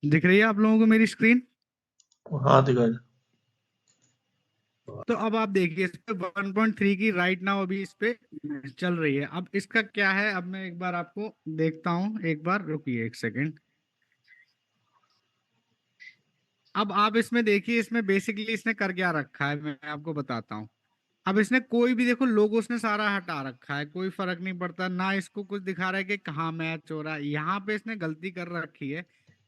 दिख रही है आप लोगों को मेरी स्क्रीन? हाँ दिखाई दे। तो अब आप देखिए इस पे 1.3 की राइट नाउ अभी इस पे चल रही है। अब इसका क्या है, अब मैं एक बार आपको देखता हूँ, एक बार रुकिए एक सेकंड। अब आप इसमें देखिए, इसमें बेसिकली इसने कर क्या रखा है मैं आपको बताता हूँ। अब इसने कोई भी देखो लोगो उसने सारा हटा रखा है, कोई फर्क नहीं पड़ता ना, इसको कुछ दिखा रहा है कि कहाँ मैच हो रहा है। यहाँ पे इसने गलती कर रखी है,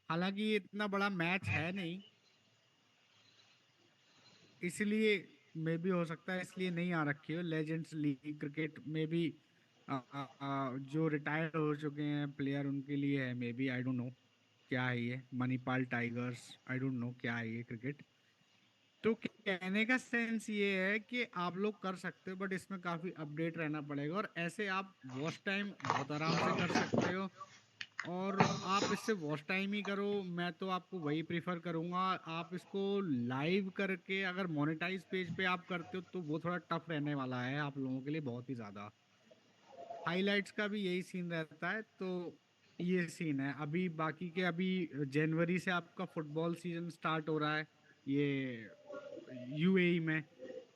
हालांकि ये इतना बड़ा मैच है नहीं, इसलिए मे भी हो सकता है इसलिए नहीं आ रखी हो। लेजेंड्स लीग क्रिकेट में भी जो रिटायर हो चुके हैं प्लेयर उनके लिए है, may be, I don't know क्या है ये, Manipal tigers, I don't know क्या है ये क्रिकेट। तो कहने का सेंस ये है कि आप लोग कर सकते हो, बट इसमें काफी अपडेट रहना पड़ेगा, और ऐसे आप वॉच टाइम बहुत आराम से कर सकते हो। और आप इससे वॉच टाइम ही करो, मैं तो आपको वही प्रीफर करूंगा। आप इसको लाइव करके अगर मोनेटाइज पेज पे आप करते हो तो वो थोड़ा टफ रहने वाला है आप लोगों के लिए, बहुत ही ज्यादा। हाइलाइट्स का भी यही सीन रहता है, तो ये सीन है अभी। बाकी के अभी जनवरी से आपका फुटबॉल सीजन स्टार्ट हो रहा है, ये यूएई में,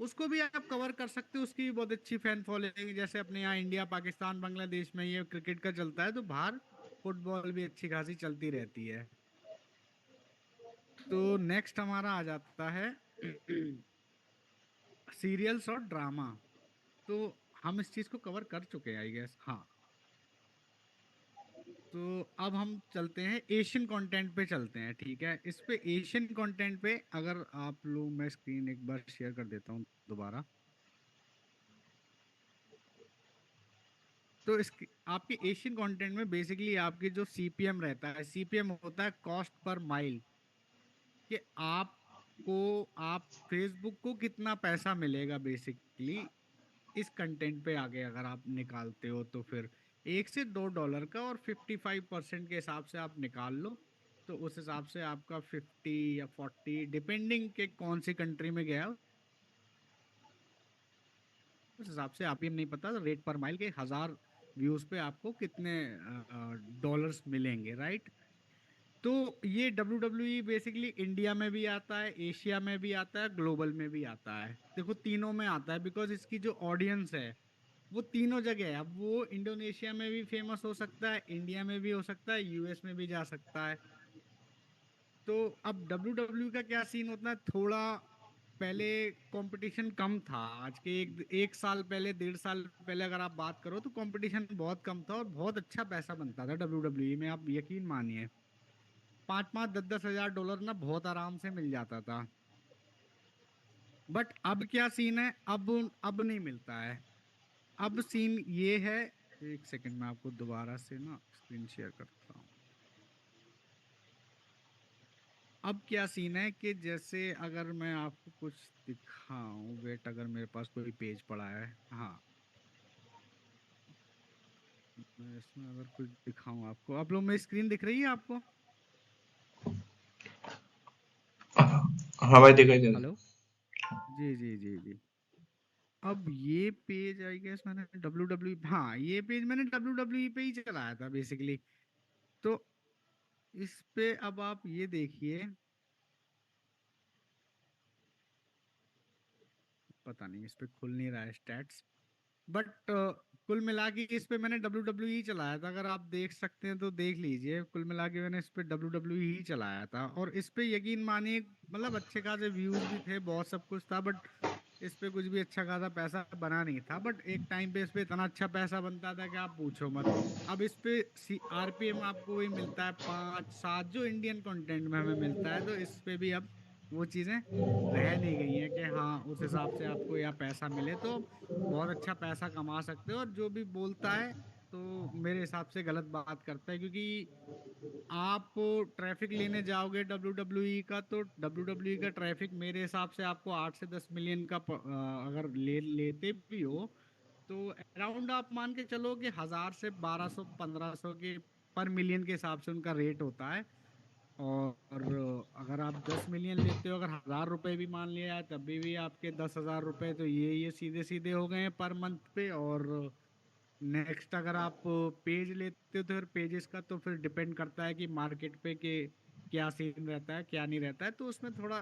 उसको भी आप कवर कर सकते हो। उसकी भी बहुत अच्छी फैन फॉलोइंग, जैसे अपने यहाँ इंडिया पाकिस्तान बांग्लादेश में ये क्रिकेट का चलता है, तो बाहर फुटबॉल भी अच्छी खासी चलती रहती है। तो नेक्स्ट हमारा आ जाता है सीरियल्स और ड्रामा। तो हम इस चीज को कवर कर चुके हैं आई गेस, हाँ। तो अब हम चलते हैं एशियन कंटेंट पे चलते हैं, ठीक है। इस पे एशियन कंटेंट पे अगर आप लोग, मैं स्क्रीन एक बार शेयर कर देता हूँ दोबारा। तो इसकी आपके एशियन कंटेंट में बेसिकली आपकी जो सीपीएम रहता है, सीपीएम होता है कॉस्ट पर माइल, कि आपको, आप फेसबुक को कितना पैसा मिलेगा बेसिकली इस कंटेंट पे आगे अगर आप निकालते हो, तो फिर $1 से $2 का, और 55% के हिसाब से आप निकाल लो, तो उस हिसाब से आपका 50 या 40 डिपेंडिंग के कौन सी कंट्री में गया, उस हिसाब से आप ही नहीं पता रेट पर माइल के 1000 व्यूज पे आपको कितने डॉलर्स मिलेंगे, राइट। तो ये W W E basically India में भी आता है, एशिया में भी आता है, ग्लोबल में भी आता है। देखो तीनों में आता है, बिकॉज इसकी जो ऑडियंस है वो तीनों जगह है। अब वो इंडोनेशिया में भी फेमस हो सकता है, इंडिया में भी हो सकता है, यूएस में भी जा सकता है। तो अब डब्ल्यू डब्ल्यू का क्या सीन होता है, थोड़ा पहले कंपटीशन कम था। आज के एक साल पहले, 1.5 साल पहले अगर आप बात करो तो कंपटीशन बहुत कम था और बहुत अच्छा पैसा बनता था डब्ल्यू डब्ल्यू ई में, आप यकीन मानिए। 5-5 10-10 हजार डॉलर ना बहुत आराम से मिल जाता था। बट अब क्या सीन है, अब नहीं मिलता है। अब सीन ये है, एक सेकंड में आपको दोबारा से ना स्क्रीन शेयर करता हूँ। अब क्या सीन है कि जैसे अगर मैं आपको कुछ दिखाऊं, वेट, अगर मेरे पास कोई पेज पड़ा है, हाँ, मैं इसमें अगर कुछ दिखाऊं आपको, आप लोग मेरी स्क्रीन दिख रही है आपको? हाँ भाई दिखाई दे हेलो, रहा। जी जी जी जी। अब ये पेज आई गेस मैंने डब्ल्यू डब्ल्यू, हाँ ये पेज मैंने डब्ल्यू डब्ल्यू पे ही चलाया था बेसिकली। तो इस पे अब आप ये देखिए, पता नहीं इस पे खुल नहीं रहा है स्टैट्स, बट कुल मिला के इस पे मैंने डब्ल्यू डब्ल्यू ही चलाया था। अगर आप देख सकते हैं तो देख लीजिए, कुल मिला के मैंने इस पे डब्ल्यू डब्ल्यू ही चलाया था, और इस पे यकीन मानिए मतलब अच्छे खासे व्यूज भी थे, बहुत सब कुछ था, बट इस पे कुछ भी अच्छा खासा पैसा बना नहीं था। बट एक टाइम पे इस पे इतना अच्छा पैसा बनता था कि आप पूछो मत। अब इस पे आरपीएम आपको वही मिलता है 5-7 जो इंडियन कंटेंट में हमें मिलता है, तो इस पे भी अब वो चीजें रह नहीं गई हैं कि हाँ उस हिसाब से आपको या पैसा मिले तो बहुत अच्छा पैसा कमा सकते हो। और जो भी बोलता है तो मेरे हिसाब से गलत बात करता है, क्योंकि आप ट्रैफिक लेने जाओगे डब्ल्यू डब्ल्यू ई का, तो डब्ल्यू डब्ल्यू ई का ट्रैफिक मेरे हिसाब से आपको 8 से 10 मिलियन का अगर लेते भी हो, तो अराउंड आप मान के चलो कि 1000 से 1200 1500 के पर मिलियन के हिसाब से उनका रेट होता है। और अगर आप 10 मिलियन लेते हो, अगर 1000 रुपए भी मान लिया है, तभी भी आपके 10,000 रुपए तो ये सीधे सीधे हो गए हैं पर मंथ पे। और नेक्स्ट अगर आप पेज लेते हो तो फिर पेजेस का तो फिर डिपेंड करता है कि मार्केट पे के क्या सीन रहता है क्या नहीं रहता है, तो उसमें थोड़ा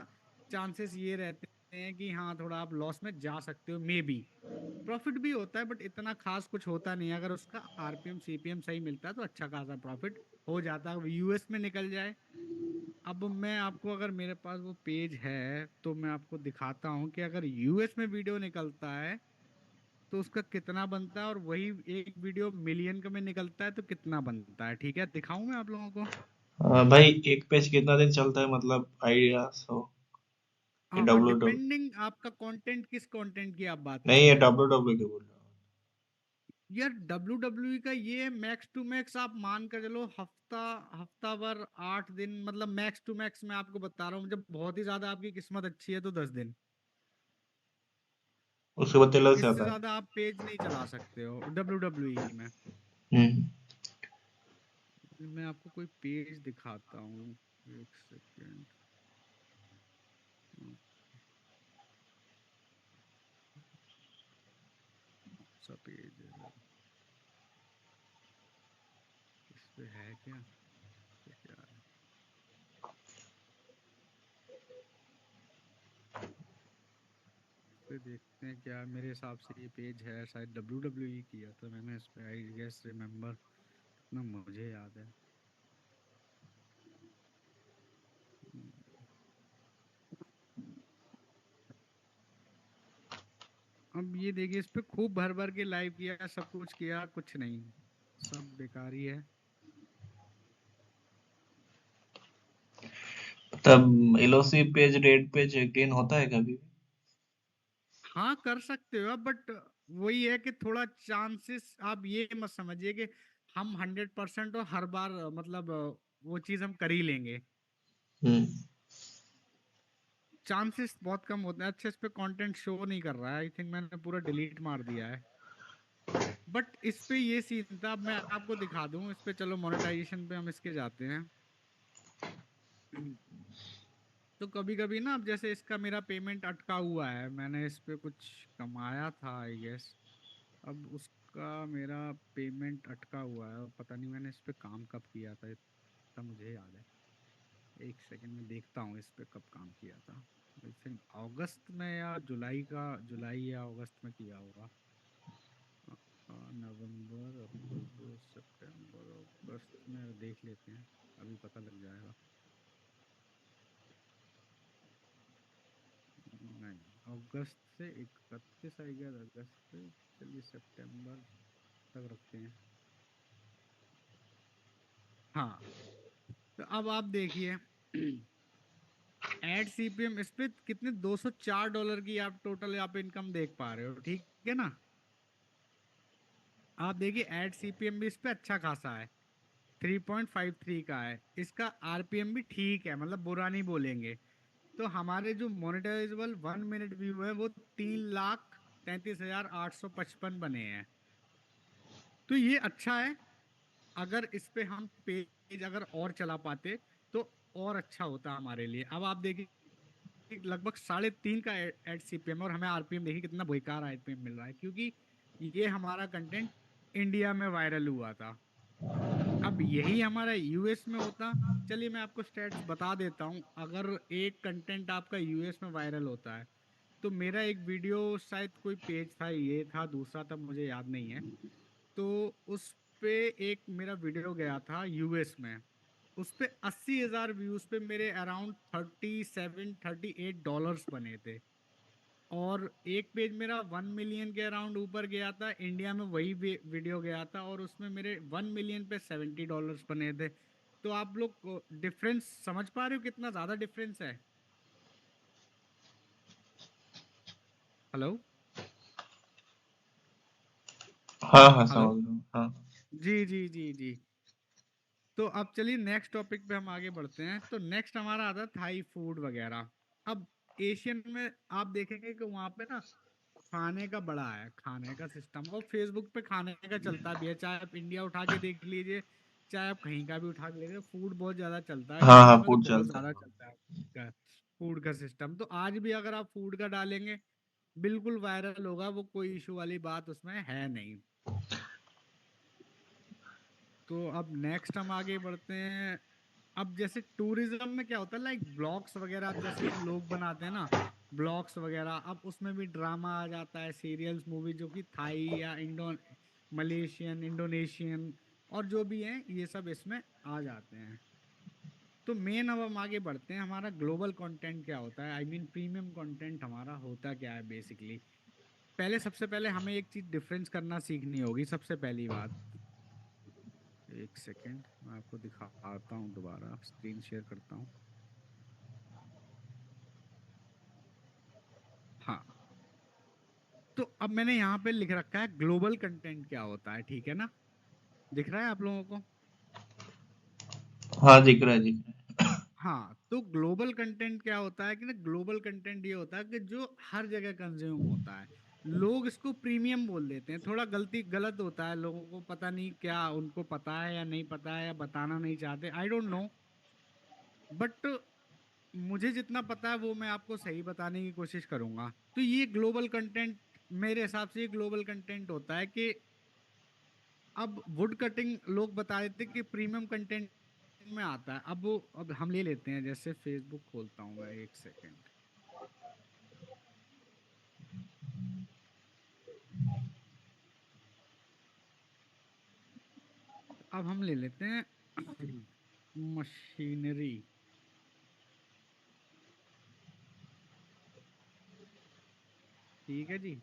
चांसेस ये रहते हैं कि हाँ थोड़ा आप लॉस में जा सकते हो, मे बी प्रॉफिट भी होता है बट इतना खास कुछ होता नहीं है। अगर उसका आरपीएम सीपीएम सही मिलता है तो अच्छा खासा प्रॉफिट हो जाता है, यूएस में निकल जाए। अब मैं आपको, अगर मेरे पास वो पेज है तो मैं आपको दिखाता हूँ कि अगर यूएस में वीडियो निकलता है तो उसका कितना बनता है, और वही एक वीडियो मिलियन का में निकलता है तो कितना बनता है। ठीक है, दिखाऊं मैं आप लोगों को। भाई एक पेज कितना दिन चलता है, मतलब आइडिया हो कि और डब्ल्यू डब्ल्यू। डिपेंडिंग आपका कंटेंट, किस कंटेंट की आप बात कर नहीं, ये रहे हैं। डब्ल्यू डब्ल्यू के बोल रहा हूँ। यार डब्ल्यू डब्ल्यू का ये मैक्स टू मैक्स आप मान कर चलो, हफ्ता, हफ्ता भर, 8 दिन, मतलब मैक्स टू मैक्स मैं आपको बता रहा हूँ, जब बहुत ही ज्यादा आपकी किस्मत अच्छी है तो 10 दिन। उसके बाद तेलर से इससे आता है। ज्यादा आप पेज नहीं चला सकते हो डब्ल्यू डब्ल्यू ई में। हम्म। मैं आपको कोई पेज दिखाता हूँ, एक सेकेंड। सा पेज है, इस पे है क्या, इस पे क्या है। इस पे देखते हैं क्या, मेरे हिसाब से ये पेज है, शायद डब्ल्यू डब्ल्यू ई किया था मैंने इस पे, आई गेस रिमेम्बर, ना मुझे याद है। हम्म, अब ये देखिए, इस पे खूब भर भर के लाइव किया, सब कुछ किया, कुछ नहीं, सब बेकार ही है। तब LOC page, red page gain होता है कभी? हाँ कर सकते हो बट वही है कि थोड़ा चांसेस, आप ये मत समझिए कि हम 100% और हर बार मतलब वो चीज हम कर ही लेंगे। हम्म। चांसेस बहुत कम होते हैं। अच्छा, इस पे कंटेंट शो नहीं कर रहा है, आई थिंक मैंने पूरा डिलीट मार दिया है। बट इस पे ये सीन था, अब मैं आपको दिखा दूं इस पे, चलो मोनेटाइजेशन पे हम इसके जाते हैं। तो कभी कभी ना, अब जैसे इसका मेरा पेमेंट अटका हुआ है, मैंने इस पे कुछ कमाया था आई गेस, अब उसका मेरा पेमेंट अटका हुआ है, और पता नहीं मैंने इस पे काम कब किया था, इतना मुझे याद है। एक सेकंड में देखता हूँ इस पे कब काम किया था। आई थिंक अगस्त में या जुलाई का, जुलाई या अगस्त में किया होगा। नवंबर, अक्टूबर, सितंबर, अगस्त में देख लेते हैं, अभी पता लग जाएगा। नहीं, अगस्त से 31 आई गया, अगस्त से, चलिए सितंबर तक रखते हैं। हाँ, तो अब आप देखिए एड सीपीएम इस पे कितने, $204 की आप टोटल आप इनकम देख पा रहे हो, ठीक है ना। आप देखिए एड सीपीएम भी इस पे अच्छा खासा है, 3.53 का है। इसका आरपीएम भी ठीक है, मतलब बुरा नहीं बोलेंगे। तो हमारे जो मोनेटाइजेबल 1 मिनट व्यू है वो 3,33,855 बने हैं। तो ये अच्छा है। अगर इस पे हम पेज अगर और चला पाते तो और अच्छा होता हमारे लिए। अब आप देखिए लगभग 3.5 का एड सीपीएम, और हमें आरपीएम देखिए कितना बेकार आरपीएम मिल रहा है, क्योंकि ये हमारा कंटेंट इंडिया में वायरल हुआ था। अब यही हमारा यूएस में होता, चलिए मैं आपको स्टैट्स बता देता हूँ। अगर एक कंटेंट आपका यूएस में वायरल होता है, तो मेरा एक वीडियो, शायद कोई पेज था, ये था दूसरा, तब मुझे याद नहीं है, तो उस पे एक मेरा वीडियो गया था यूएस में, उस पे 80,000 व्यूज पे मेरे अराउंड 37-38 डॉलर्स बने थे। और एक पेज मेरा 1 मिलियन के अराउंड ऊपर गया था, इंडिया में वही वीडियो गया था, और उसमें मेरे 1 मिलियन पे $70 बने थे। तो आप लोग डिफरेंस समझ पा रहे हो, कितना ज्यादा डिफरेंस है। हेलो। हाँ हाँ, हेलो। समझ रहा हूँ, हाँ। जी जी जी जी। तो अब चलिए नेक्स्ट टॉपिक पे हम आगे बढ़ते हैं। तो नेक्स्ट हमारा आता है थाई फूड वगैरह। अब एशियन में आप देखेंगे कि वहाँ पे ना खाने का बड़ा है, खाने का सिस्टम, और फेसबुक पे खाने का चलता भी है, चाहे आप इंडिया उठा के देख लीजिए, चाहे आप कहीं का भी उठा के लीजिए, फूड बहुत ज्यादा चलता है हाँ हाँ, इंडिया में, तो फूड बहुत चलता ज्यादा है। चलता है फूड का सिस्टम। तो आज भी अगर आप फूड का डालेंगे बिल्कुल वायरल होगा, वो कोई इशू वाली बात उसमें है नहीं। तो अब नेक्स्ट हम आगे बढ़ते हैं। अब जैसे टूरिज्म में क्या होता है, लाइक ब्लॉग्स वगैरह, अब जैसे लोग बनाते हैं ना ब्लॉग्स वगैरह, अब उसमें भी ड्रामा आ जाता है, सीरियल्स, मूवी जो कि थाई या इंडो मलेशियन, इंडोनेशियन और जो भी है ये सब इसमें आ जाते हैं। तो मेन अब हम आगे बढ़ते हैं, हमारा ग्लोबल कंटेंट क्या होता है, आई मीन प्रीमियम कंटेंट हमारा होता क्या है बेसिकली। पहले सबसे पहले हमें एक चीज डिफरेंस करना सीखनी होगी, सबसे पहली बात। एक सेकेंड, मैं आपको दिखाता हूँ, दोबारा स्क्रीन शेयर करता हूँ। हाँ, तो अब मैंने यहाँ पे लिख रखा है ग्लोबल कंटेंट क्या होता है, ठीक है ना? दिख रहा है आप लोगों को? हाँ, दिख रहा है, दिख रहा है। हाँ, तो ग्लोबल कंटेंट क्या होता है कि ना, ग्लोबल कंटेंट ये होता है कि जो हर जगह कंज्यूम होता है। लोग इसको प्रीमियम बोल देते हैं, थोड़ा गलत होता है, लोगों को पता नहीं, क्या उनको पता है या नहीं पता है या बताना नहीं चाहते, आई डोंट नो। बट मुझे जितना पता है वो मैं आपको सही बताने की कोशिश करूंगा। तो ये ग्लोबल कंटेंट, मेरे हिसाब से ये ग्लोबल कंटेंट होता है कि अब वुड कटिंग लोग बता देते कि प्रीमियम कंटेंट में आता है। अब हम ले लेते हैं, जैसे फेसबुक खोलता हूँ मैं, एक सेकेंड। अब हम ले लेते हैं मशीनरी। ठीक है जी,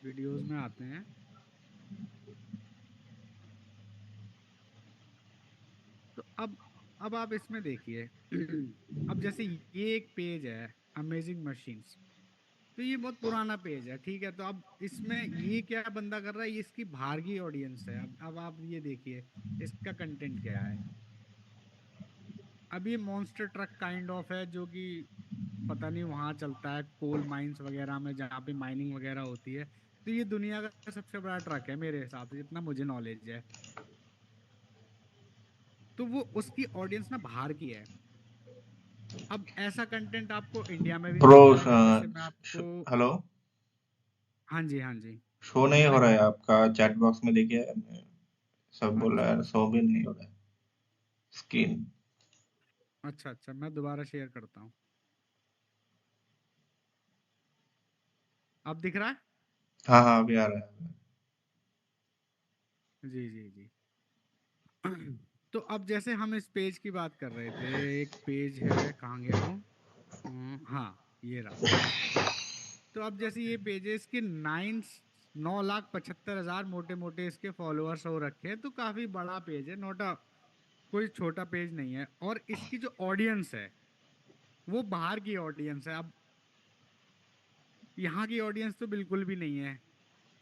वीडियोस में आते हैं। तो अब आप इसमें देखिए अब जैसे ये एक पेज है, अमेजिंग मशीन्स। तो ये बहुत पुराना पेज है, ठीक है। तो अब इसमें ये क्या बंदा कर रहा है, ये इसकी बाहर की ऑडियंस है। अब आप ये देखिए इसका कंटेंट क्या है। अब ये मॉन्स्टर ट्रक काइंड ऑफ है, जो कि पता नहीं वहां चलता है कोल माइंस वगैरह में, जहाँ पे माइनिंग वगैरह होती है। तो ये दुनिया का सबसे बड़ा ट्रक है मेरे हिसाब से, जितना मुझे नॉलेज है। तो वो उसकी ऑडियंस ना बाहर की है। अब ऐसा कंटेंट आपको इंडिया में भी ब्रो, मिल जाएगा, जैसे मैं आपको। हेलो। हाँ जी, हाँ जी। शो नहीं हो रहा लाइक, है आपका चैट बॉक्स में, देखिए। सब बोल रहा अच्छा है, शो भी नहीं हो रहा है स्क्रीन। अच्छा अच्छा, मैं दोबारा शेयर करता हूँ। अब दिख रहा है? हाँ हाँ, अभी आ रहा है। जी जी जी। तो अब जैसे हम इस पेज की बात कर रहे थे, एक पेज है, कहाँ गया वो? हाँ, ये रहा पेज। तो अब जैसे ये पेजेस के 9,75,000 मोटे मोटे इसके फॉलोअर्स हो रखे हैं, तो काफी बड़ा पेज है, नोट अ कोई छोटा पेज नहीं है। और इसकी जो ऑडियंस है वो बाहर की ऑडियंस है। अब यहाँ की ऑडियंस तो बिल्कुल भी नहीं है।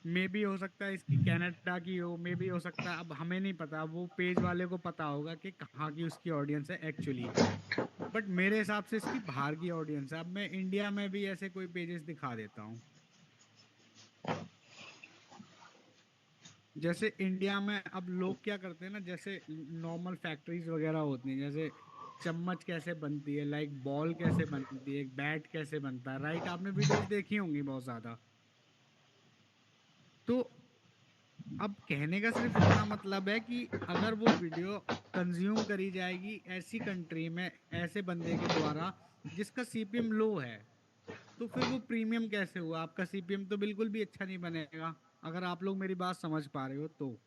मे भी हो सकता है इसकी कनाडा की हो, मे भी हो सकता है, अब हमें नहीं पता, वो पेज वाले को पता होगा कि कहाँ की उसकी ऑडियंस है एक्चुअली। बट मेरे हिसाब से इसकी बाहर की ऑडियंस है। अब मैं इंडिया में भी ऐसे कोई पेजेस दिखा देता हूँ। जैसे इंडिया में अब लोग क्या करते हैं ना, जैसे नॉर्मल फैक्ट्रीज वगैरह होती हैं, जैसे चम्मच कैसे बनती है, लाइक बॉल कैसे बनती है, एक बैट कैसे बनता है, राइट? आपने वीडियोस देखी होंगी बहुत ज्यादा। तो अब कहने का सिर्फ इतना मतलब है कि अगर वो वीडियो कंज्यूम करी जाएगी ऐसी कंट्री में, ऐसे बंदे के द्वारा जिसका सीपीएम लो है, तो फिर वो प्रीमियम कैसे हुआ? आपका सीपीएम तो बिल्कुल भी अच्छा नहीं बनेगा, अगर आप लोग मेरी बात समझ पा रहे हो तो।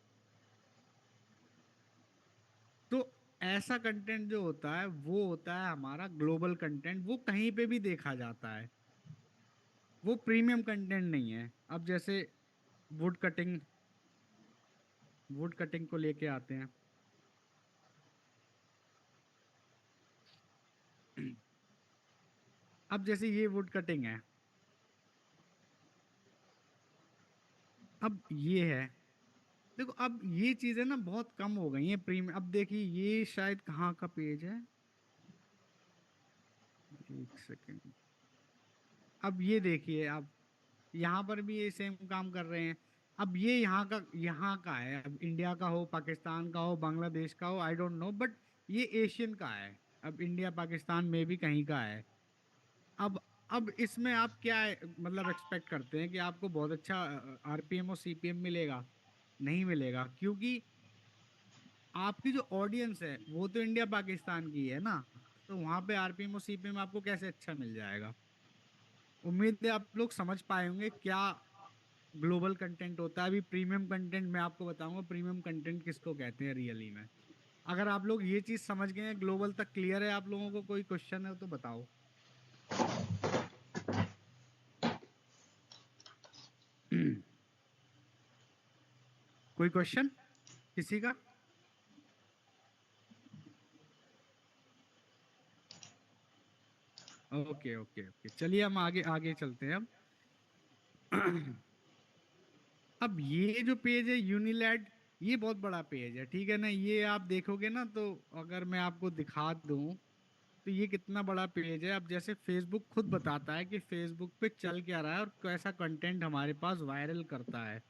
तो ऐसा कंटेंट जो होता है वो होता है हमारा ग्लोबल कंटेंट, वो कहीं पे भी देखा जाता है, वो प्रीमियम कंटेंट नहीं है। अब जैसे वुड कटिंग, वुड कटिंग को लेके आते हैं। अब जैसे ये वुड कटिंग है, अब ये है, देखो अब ये चीजें ना बहुत कम हो गई हैं प्रीमियम। अब देखिए ये शायद कहाँ का पेज है, एक सेकेंड। अब ये देखिए, अब यहाँ पर भी ये सेम काम कर रहे हैं। अब ये यहाँ का है, अब इंडिया का हो, पाकिस्तान का हो, बांग्लादेश का हो, आई डोंट नो, बट ये एशियन का है। अब इंडिया पाकिस्तान में भी कहीं का है। अब अब इसमें आप क्या मतलब एक्सपेक्ट करते हैं कि आपको बहुत अच्छा आरपीएम और सीपीएम मिलेगा? नहीं मिलेगा, क्योंकि आपकी जो ऑडियंस है वो तो इंडिया पाकिस्तान की है ना, तो वहां पे आरपीएम और सीपीएम आपको कैसे अच्छा मिल जाएगा। उम्मीद है आप लोग समझ पाए होंगे क्या ग्लोबल कंटेंट होता है। अभी प्रीमियम कंटेंट मैं आपको बताऊंगा, प्रीमियम कंटेंट किसको कहते हैं रियली में। अगर आप लोग ये चीज समझ गए हैं, ग्लोबल तक क्लियर है आप लोगों को, कोई क्वेश्चन है तो बताओ। कोई क्वेश्चन किसी का? ओके ओके ओके, चलिए हम आगे आगे चलते हैं अब। अब ये जो पेज है यूनिलैड, ये बहुत बड़ा पेज है, ठीक है ना। ये आप देखोगे ना तो अगर मैं आपको दिखा दूं तो ये कितना बड़ा पेज है। अब जैसे फेसबुक खुद बताता है कि फेसबुक पे चल क्या रहा है और कैसा कंटेंट हमारे पास वायरल करता है।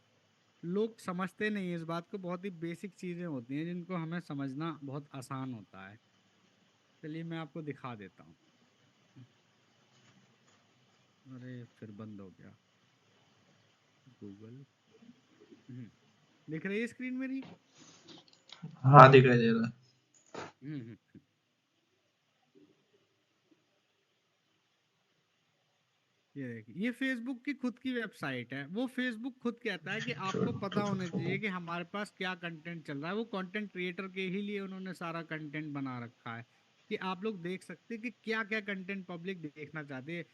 लोग समझते नहीं है इस बात को, बहुत ही बेसिक चीजें होती हैं जिनको हमें समझना बहुत आसान होता है। चलिए मैं आपको दिखा देता हूँ। अरे फिर बंद हो गया गूगल। दिख रही है स्क्रीन मेरी? हाँ, दिखाई दे रहा है। हम्म। ये देखिए, ये फेसबुक की खुद की वेबसाइट है। वो फेसबुक खुद कहता है कि आपको पता होना चाहिए कि हमारे पास क्या कंटेंट चल रहा है। वो कंटेंट क्रिएटर के ही लिए उन्होंने सारा कंटेंट बना रखा है कि आप लोग देख सकते हैं कि क्या क्या कंटेंट पब्लिक देखना चाहती है।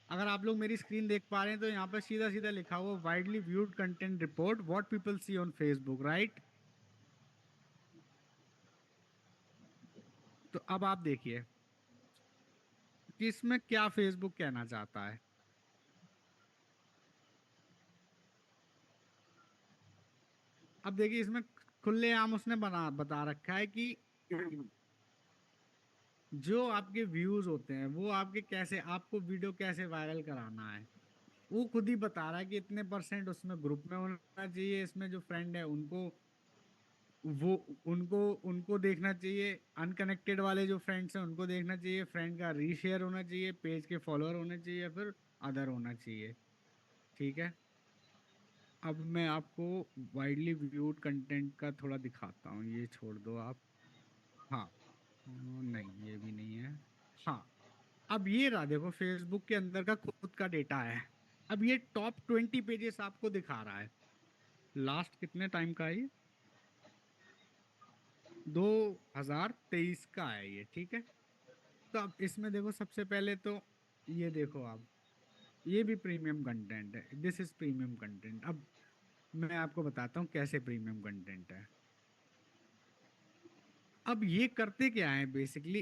अगर आप लोग मेरी स्क्रीन देख पा रहे हैं तो यहाँ पर सीधा सीधा लिखा हुआ widely viewed content report what people see on Facebook, right. तो अब आप देखिए कि इसमें क्या फेसबुक कहना चाहता है। अब देखिए इसमें खुलेआम उसने बना बता रखा है कि जो आपके व्यूज होते हैं वो आपके कैसे, आपको वीडियो कैसे वायरल कराना है। वो खुद ही बता रहा है कि इतने परसेंट उसमें ग्रुप में होना चाहिए, इसमें जो फ्रेंड है उनको, वो उनको उनको देखना चाहिए, अनकनेक्टेड वाले जो फ्रेंड्स हैं उनको देखना चाहिए, फ्रेंड का रीशेयर होना चाहिए, पेज के फॉलोअर होने चाहिए, या फिर अदर होना चाहिए। ठीक है। अब मैं आपको वाइडली व्यूड कंटेंट का थोड़ा दिखाता हूँ, ये छोड़ दो आप। हाँ। नहीं ये भी नहीं है। हाँ। अब ये रहा, देखो फेसबुक के अंदर का खुद का डेटा है। अब ये टॉप 20 पेजेस आपको दिखा रहा है। लास्ट कितने टाइम का है ये? 2023 का है ये, ठीक है। तो अब इसमें देखो सबसे पहले तो ये देखो आप, ये भी प्रीमियम कंटेंट है, दिस इज प्रीमियम कंटेंट। अब मैं आपको बताता हूँ कैसे प्रीमियम कंटेंट है। अब ये करते क्या है बेसिकली,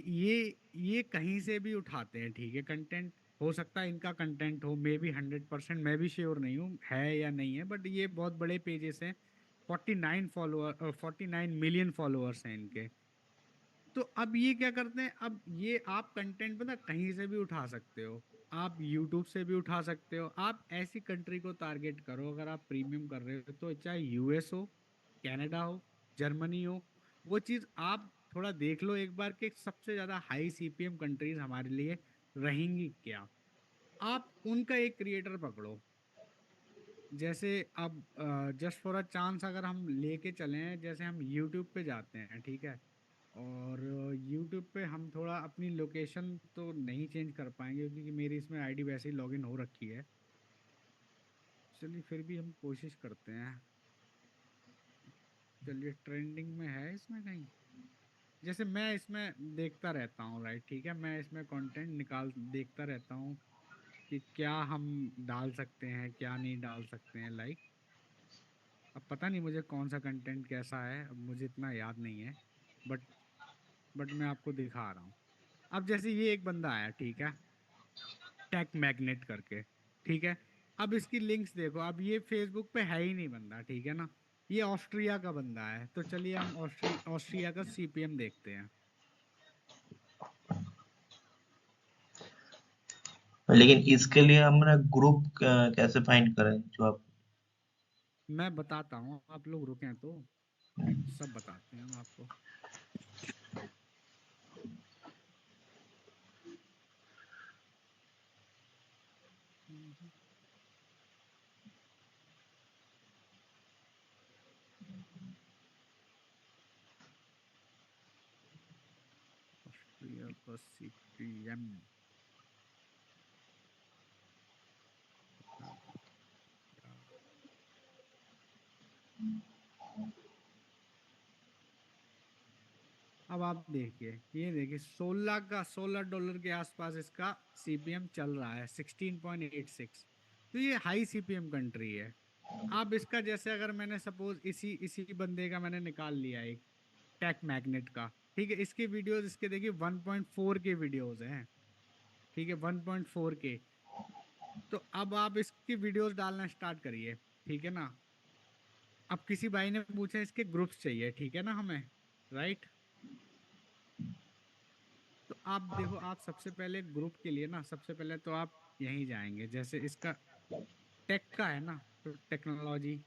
ये कहीं से भी उठाते हैं, ठीक है, कंटेंट। हो सकता है इनका कंटेंट हो, मे बी 100%, मैं भी श्योर नहीं हूँ है या नहीं है, बट ये बहुत बड़े पेजेस हैं। 49 मिलियन फॉलोअर्स हैं इनके। तो अब ये क्या करते हैं, अब ये आप कंटेंट पता कहीं से भी उठा सकते हो। आप यूट्यूब से भी उठा सकते हो। आप ऐसी कंट्री को टारगेट करो, अगर आप प्रीमियम कर रहे हो तो, चाहे यूएस हो, कनाडा हो, जर्मनी हो, वो चीज़ आप थोड़ा देख लो एक बार कि सबसे ज़्यादा हाई सीपीएम कंट्रीज हमारे लिए रहेंगी क्या। आप उनका एक क्रिएटर पकड़ो। जैसे अब जस्ट फॉर अ चांस अगर हम लेके चलें, जैसे हम यूट्यूब पे जाते हैं, ठीक है, और यूट्यूब पे हम थोड़ा अपनी लोकेशन तो नहीं चेंज कर पाएंगे क्योंकि मेरी इसमें आईडी वैसे ही लॉगिन हो रखी है। चलिए फिर भी हम कोशिश करते हैं। चलिए ट्रेंडिंग में है इसमें कहीं, जैसे मैं इसमें देखता रहता हूँ, राइट, ठीक है, मैं इसमें कंटेंट निकाल देखता रहता हूँ कि क्या हम डाल सकते हैं क्या नहीं डाल सकते हैं, लाइक। अब पता नहीं मुझे कौन सा कंटेंट कैसा है, अब मुझे इतना याद नहीं है, बट मैं आपको दिखा रहा हूँ। अब जैसे ये एक बंदा आया, ठीक है, टेक मैग्नेट करके, ठीक है। अब इसकी लिंक्स देखो, अब ये फेसबुक पे है ही नहीं बंदा, ठीक है ना। ये ऑस्ट्रिया का बंदा है, तो चलिए हम ऑस्ट्रिया का सीपीएम देखते हैं। लेकिन इसके लिए हम ना ग्रुप कैसे फाइंड करें जो आप। मैं बताता हूँ, आप लोग रुकें तो सब बताते हैं हम आपको। CPM। अब आप देखिए, ये देखिए $16 के आसपास इसका सीपीएम चल रहा है, 16.86। तो ये हाई सीपीएम कंट्री है। अब इसका जैसे अगर मैंने सपोज इसी इसी बंदे का मैंने निकाल लिया एक टेक मैग्नेट का, ठीक है, इसके वीडियोस इसके देखिए 1.4 के वीडियोस हैं, ठीक है, 1.4 के। तो अब आप इसकी वीडियोस डालना स्टार्ट करिए, ठीक है ना। अब किसी भाई ने पूछा इसके ग्रुप्स चाहिए, ठीक है ना हमें, राइट। तो आप देखो, आप सबसे पहले ग्रुप के लिए ना, सबसे पहले तो आप यहीं जाएंगे, जैसे इसका टेक का है ना, तो टेक्नोलॉजी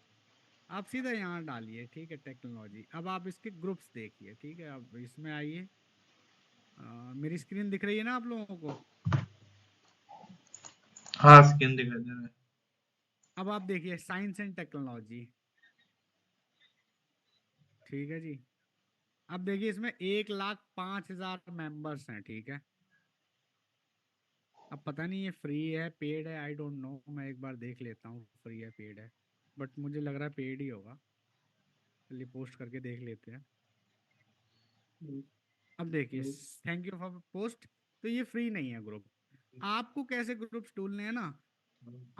आप सीधा यहाँ डालिए, ठीक है, टेक्नोलॉजी। अब आप इसके ग्रुप्स देखिए, ठीक है, अब इसमें आइए। मेरी स्क्रीन दिख रही है ना आप लोगों को? हाँ, स्किन दिखाई दे रहा है। अब आप देखिए साइंस एंड टेक्नोलॉजी, ठीक है जी। अब देखिए इसमें 1,05,000 मेंबर्स हैं, ठीक है। अब पता नहीं ये फ्री है पेड है, आई डोंट नो, मैं एक बार देख लेता हूँ फ्री है पेड है, बट मुझे लग रहा है पेड ही होगा। चलिए पोस्ट करके देख लेते हैं। अब देखिए, थैंक यू फॉर पोस्ट। तो ये फ्री नहीं है ग्रुप। आपको कैसे ग्रुप्स ढूंढने हैं ना,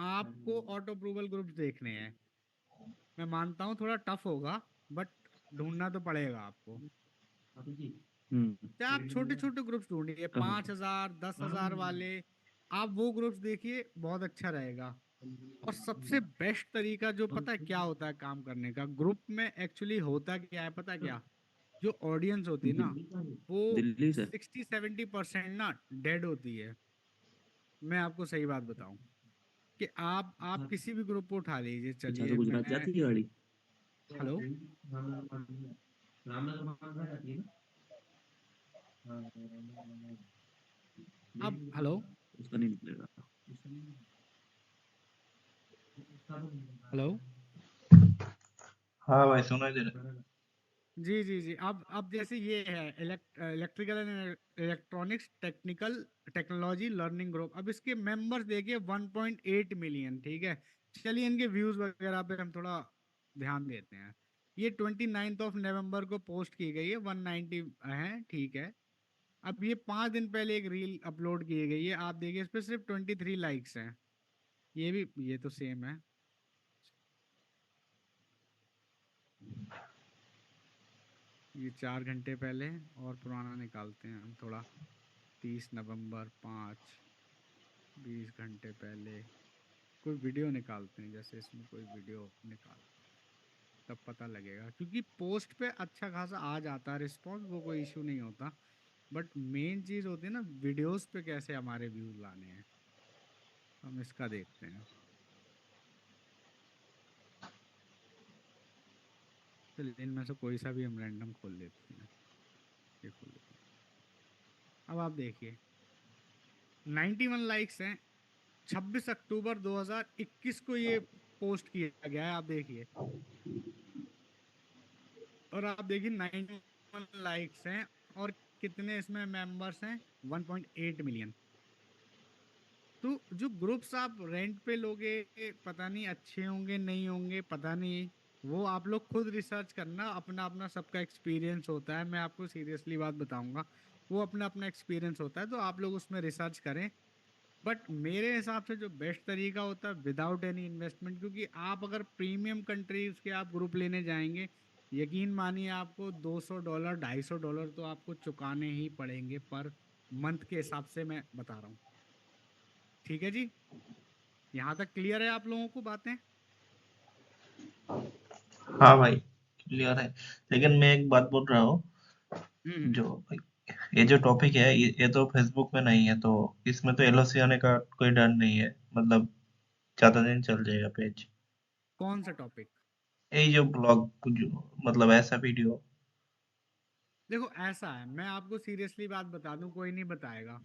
आपको ऑटो अप्रूवल ग्रुप्स देखने हैं। मैं मानता हूँ थोड़ा टफ होगा, बट ढूंढना तो पड़ेगा आपको। तो आप छोटे छोटे ग्रुप्स ढूंढिए, 5,000 10,000 वाले। आप वो ग्रुप्स देखिए, बहुत अच्छा रहेगा। और सबसे बेस्ट तरीका जो पता है क्या होता है काम करने का ग्रुप में, एक्चुअली होता क्या है पता है क्या, जो ऑडियंस होती है ना, वो दिल्ली से। 60-70% ना डेड होती है। मैं आपको सही बात बताऊं कि आप किसी भी ग्रुप को उठा लीजिए, अच्छा, तो चलिए गुजरात मैं। जाती है गाड़ी। हेलो। अब हेलो। उसका नहीं निकलेगा। हेलो। हाँ भाई, सुनाई दे रहा है। जी जी जी। अब जैसे ये है electrical and electronics technical technology learning group. अब इसके मेंबर्स देखिए 1.8 मिलियन, ठीक है। चलिए इनके व्यूज वगैरह पे हम थोड़ा ध्यान देते हैं। ये 29 नवंबर को पोस्ट की गई है, 190 है, ठीक है। अब ये 5 दिन पहले एक रील अपलोड की गई है, आप देखिए इस पे सिर्फ 23 लाइक्स हैं। ये भी, ये तो सेम है। ये 4 घंटे पहले और पुराना निकालते हैं हम थोड़ा। 30 नवंबर 5, 20 घंटे पहले कोई वीडियो निकालते हैं, जैसे इसमें कोई वीडियो निकाल, तब पता लगेगा। क्योंकि पोस्ट पे अच्छा खासा आ जाता है रिस्पॉन्स, वो कोई इशू नहीं होता। बट मेन चीज होती है ना, वीडियोस पे कैसे हमारे व्यूज लाने हैं। हम इसका देखते हैं। चलिए इनमें से कोई सा भी हम रैंडम खोल लेते हैं। ये खोल लेते हैं। अब आप देखिए 91 लाइक्स हैं। 26 अक्टूबर 2021 को ये पोस्ट किया गया है, आप देखिए। और आप देखिए 91 लाइक्स हैं, और कितने इसमें मेंबर्स हैं, 1.8 मिलियन। तो जो ग्रुप्स आप रेंट पे लोगे, पता नहीं अच्छे होंगे नहीं होंगे, पता नहीं। वो आप लोग खुद रिसर्च करना, अपना अपना सबका एक्सपीरियंस होता है, मैं आपको सीरियसली बात बताऊंगा। वो अपना अपना एक्सपीरियंस होता है, तो आप लोग उसमें रिसर्च करें। बट मेरे हिसाब से जो बेस्ट तरीका होता है विदाउट एनी इन्वेस्टमेंट, क्योंकि आप अगर प्रीमियम कंट्रीज के आप ग्रुप लेने जाएंगे, यकीन मानिए आपको $200 $250 तो आपको चुकाने ही पड़ेंगे पर मंथ के हिसाब से, मैं बता रहा हूँ। ठीक है जी, यहाँ तक क्लियर है आप लोगों को बातें? हाँ भाई, क्लियर है। लेकिन मैं एक बात बोल रहा हूँ, हम्म। जो ये जो टॉपिक है, ये तो फेसबुक में नहीं है, तो इसमें तो एलओसी आने का कोई डर नहीं है, मतलब ज्यादा दिन चल जाएगा पेज। कौन सा टॉपिक? यही जो ब्लॉग, जो मतलब ऐसा वीडियो। देखो ऐसा है, मैं आपको सीरियसली बात बता दूं, कोई नहीं बताएगा।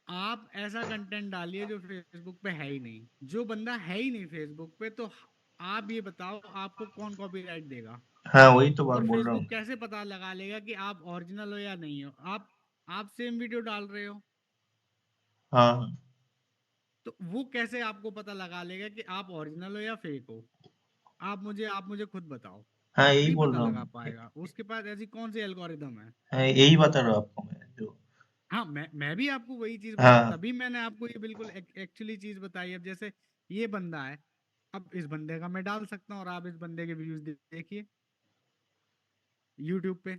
आप ऐसा कंटेंट डालिए जो फेसबुक पे है ही नहीं। जो बंदा है ही नहीं फेसबुक पे, तो आप ये बताओ आपको कौन कॉपीराइट देगा? हाँ, वही तो बात और बोल रहा फेसबुक हूँ। कैसे पता लगा लेगा कि आप ओरिजिनल हो या नहीं हो? आप आप सेम वीडियो डाल रहे हो, हाँ हाँ तो वो कैसे आपको पता लगा लेगा कि आप ओरिजिनल हो या फेक हो? आप मुझे खुद बताओ। हाँ, यही नहीं बोल पता रहा लगा हूँ। पाएगा, उसके पास ऐसी कौन सी एल्गोरिदम है? यही बता रहा हूँ आपको मैं जो। हाँ, मैं भी आपको वही चीज बता, हाँ तभी मैंने आपको ये बिल्कुल एक्चुअली चीज बताई। अब जैसे ये बंदा है, अब इस बंदे का मैं डाल सकता हूँ और आप इस बंदे के व्यूज देखिए यूट्यूब पे।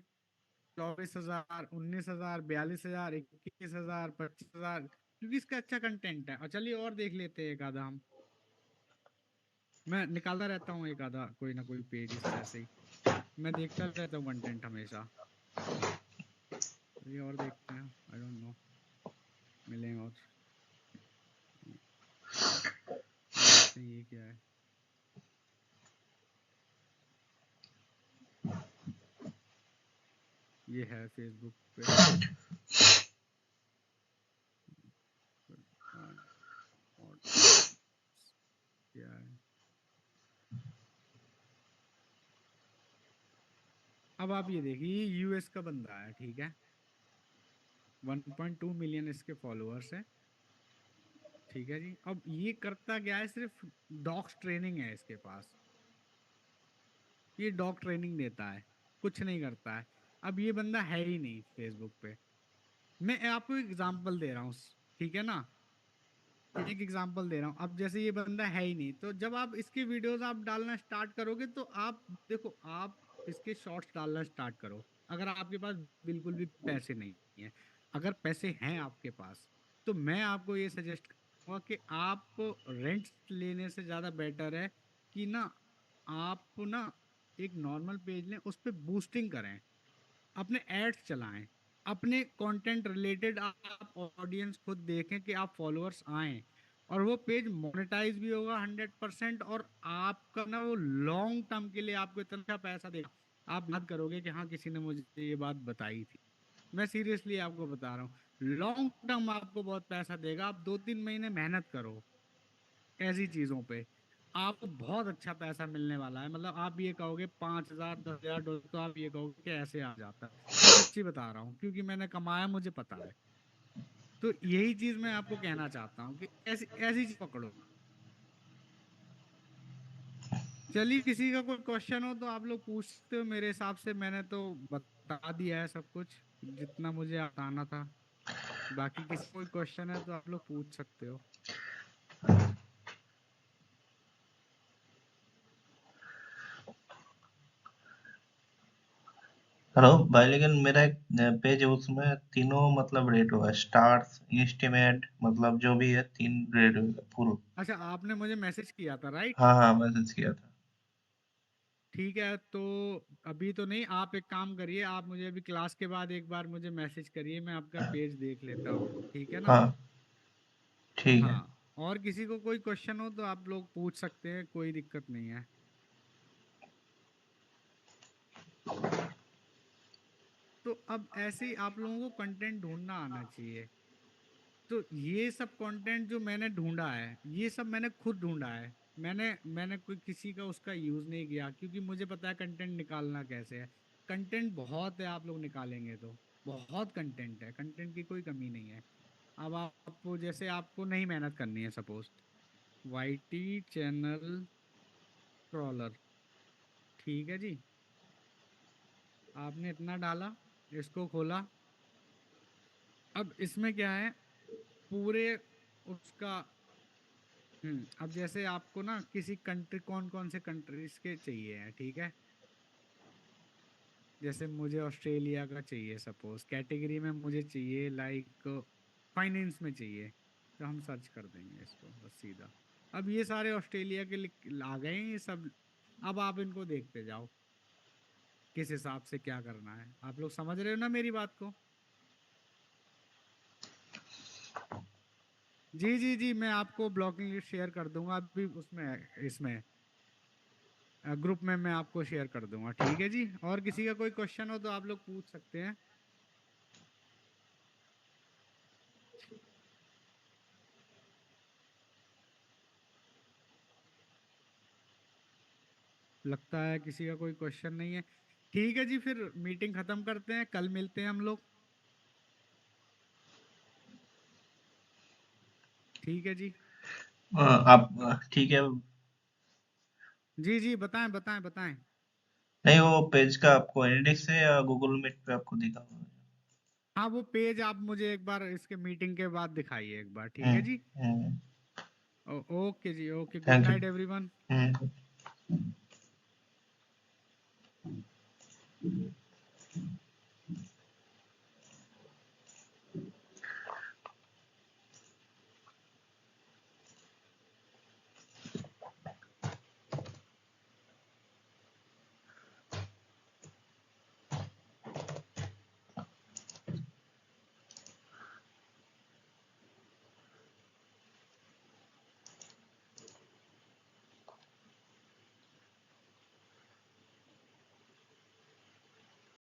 24,000, 19,000, 42,000, 21,000, 25,000, क्योंकि इसका अच्छा कंटेंट है। और चलिए और देख लेते हैं एक आधा हम। मैं निकालता रहता हूँ एक आधा कोई ना कोई पेज इससे ऐसे ही, मैं देखता रहता हूँ कंटेंट हमेशा। चलिए और देखते हैं, आई डोंट नो मिलेंगे और। देखते हैं ये क्या है। ये है फेसबुक पे। और क्या है? अब आप ये देखिए, ये यूएस का बंदा है, ठीक है। 1.2 मिलियन इसके फॉलोअर्स है, ठीक है जी। अब ये करता क्या है, सिर्फ डॉग्स ट्रेनिंग है इसके पास। ये डॉग ट्रेनिंग देता है, कुछ नहीं करता है। अब ये बंदा है ही नहीं फेसबुक पे। मैं आपको एग्जांपल दे रहा हूँ, ठीक है ना। एक एग्जांपल दे रहा हूँ। अब जैसे ये बंदा है ही नहीं, तो जब आप इसकी वीडियोस आप डालना स्टार्ट करोगे, तो आप देखो, आप इसके शॉर्ट्स डालना स्टार्ट करो। अगर आपके पास बिल्कुल भी पैसे नहीं है, अगर पैसे हैं आपके पास, तो मैं आपको ये सजेस्ट करूंगा कि आप रेंट लेने से ज़्यादा बेटर है कि ना, आप ना एक नॉर्मल पेज लें, उस पर बूस्टिंग करें, अपने एड्स चलाएं, अपने कंटेंट रिलेटेड आप ऑडियंस खुद देखें कि आप फॉलोअर्स आए, और वो पेज मोनेटाइज भी होगा 100%। और आपका ना वो लॉन्ग टर्म के लिए आपको इतना अच्छा पैसा देगा, आप याद करोगे कि हाँ, किसी ने मुझे ये बात बताई थी। मैं सीरियसली आपको बता रहा हूँ, लॉन्ग टर्म आपको बहुत पैसा देगा। आप 2-3 महीने मेहनत करो ऐसी चीजों पे, आपको बहुत अच्छा पैसा मिलने वाला है। मतलब आप ये कहोगे 5,000, 10,000 डॉलर, तो आप ये कहोगे कि ऐसे आ जाता है। मैं सच्ची बता रहा हूँ, क्योंकि मैंने कमाया, मुझे पता है। तो यही चीज मैं आपको कहना चाहता हूँ कि ऐसी ऐसी चीज पकड़ो। चलिए, किसी का कोई क्वेश्चन हो तो आप लोग पूछते हो। मेरे हिसाब से मैंने तो बता दिया है सब कुछ, जितना मुझे बताना था। बाकी किसी कोई क्वेश्चन है तो आप लोग पूछ सकते हो। हेलो भाई, लेकिन मेरा एक पेज है, उसमें तीनों मतलब रेट हुआ है, स्टार्स, एस्टिमेट, मतलब जो भी है, 3 रेट हुआ है फुल। अच्छा, आपने मुझे मैसेज किया था, राइट? हाँ हाँ, मैसेज किया था। ठीक है, तो अभी तो नहीं, आप एक काम करिए, आप मुझे अभी क्लास के बाद एक बार मुझे मैसेज करिए, मैं आपका पेज देख लेता हूँ, ठीक है ना। हाँ ठीक है। हाँ, और किसी को कोई क्वेश्चन हो तो आप लोग पूछ सकते हैं, कोई दिक्कत नहीं है। तो अब ऐसे ही आप लोगों को कंटेंट ढूंढना आना चाहिए। तो ये सब कंटेंट जो मैंने ढूंढा है, ये सब मैंने खुद ढूंढा है। मैंने कोई किसी का उसका यूज नहीं किया, क्योंकि मुझे पता है कंटेंट निकालना कैसे है। कंटेंट बहुत है, आप लोग निकालेंगे तो बहुत कंटेंट है, कंटेंट की कोई कमी नहीं है। अब आपको, जैसे आपको नहीं मेहनत करनी है, सपोज वाईटी चैनल क्रॉलर, ठीक है जी। आपने इतना डाला, इसको खोला। अब इसमें क्या है, पूरे उसका, अब जैसे आपको ना किसी कंट्री, कौन कौन से कंट्रीज के चाहिए हैं, ठीक है। जैसे मुझे ऑस्ट्रेलिया का चाहिए, सपोज कैटेगरी में मुझे चाहिए लाइक फाइनेंस में चाहिए, तो हम सर्च कर देंगे इसको बस सीधा। अब ये सारे ऑस्ट्रेलिया के आ गए हैं ये सब। अब आप इनको देखते जाओ, किस हिसाब से क्या करना है। आप लोग समझ रहे हो ना मेरी बात को? जी जी जी, मैं आपको ब्लॉगिंग लिस्ट शेयर कर दूंगा अभी, उसमें इसमें ग्रुप में मैं आपको शेयर कर दूंगा, ठीक है जी। और किसी का कोई क्वेश्चन हो तो आप लोग पूछ सकते हैं। लगता है किसी का कोई क्वेश्चन नहीं है। ठीक है जी, फिर मीटिंग खत्म करते हैं, कल मिलते हैं हम लोग। ठीक है जी। आप ठीक है। जी जी, बताएं बताएं बताएं। नहीं, वो पेज का आपको एनएडिक्स से या गूगल मीट पे आपको दिखा। हाँ, वो पेज आप मुझे एक बार इसके मीटिंग के बाद दिखाइए एक बार, ठीक है हम्म। जी। हम्म। ओके जी, okay, good thank you. Night everyone. Hmm.